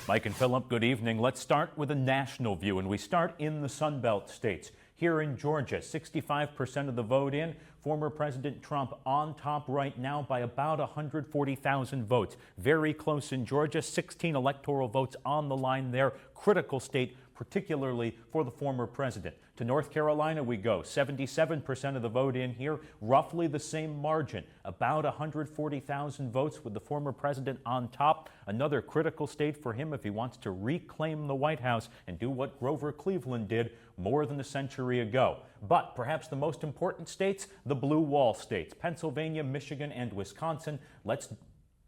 Mike and Philip, good evening. Let's start with a national view, and we start in the Sun Belt states. Here in Georgia, 65% of the vote in. Former President Trump on top right now by about 140,000 votes. Very close in Georgia, 16 electoral votes on the line there. Critical state, particularly for the former president. To North Carolina we go, 77% of the vote in here, roughly the same margin, about 140,000 votes with the former president on top. Another critical state for him if he wants to reclaim the White House and do what Grover Cleveland did more than a century ago. But perhaps the most important states, the blue wall states, Pennsylvania, Michigan, and Wisconsin. Let's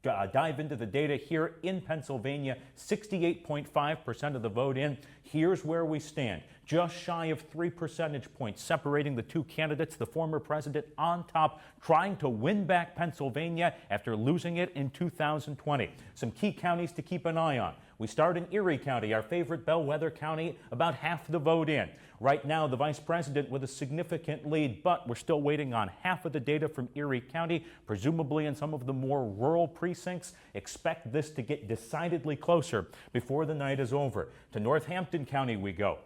dive into the data here in Pennsylvania. 68.5% of the vote in. Here's where we stand. Just shy of 3 percentage points separating the two candidates. The former president on top, trying to win back Pennsylvania after losing it in 2020. Some key counties to keep an eye on. We start in Erie County, our favorite bellwether county, about half the vote in. Right now, the vice president with a significant lead, but we're still waiting on half of the data from Erie County, presumably in some of the more rural precincts. Expect this to get decidedly closer before the night is over. To Northampton County we go.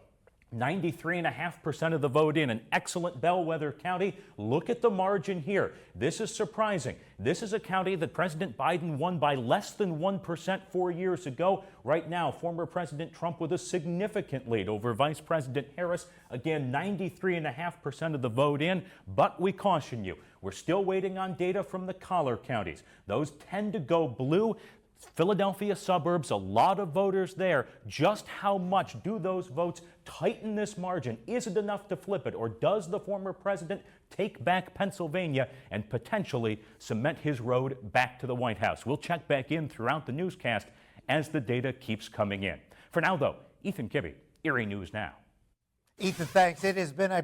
93.5% of the vote in, an excellent bellwether county. Look at the margin here. This is surprising. This is a county that President Biden won by less than 1% 4 years ago. Right now, former President Trump with a significant lead over Vice President Harris. Again, 93.5% of the vote in, but we caution you, we're still waiting on data from the collar counties. Those tend to go blue. Philadelphia suburbs, a lot of voters there. Just how much do those votes tighten this margin? Is it enough to flip it, or does the former president take back Pennsylvania and potentially cement his road back to the White House? We'll check back in throughout the newscast as the data keeps coming in. For now, though, Ethan Kibbe, Erie News Now. Ethan, thanks. It has been a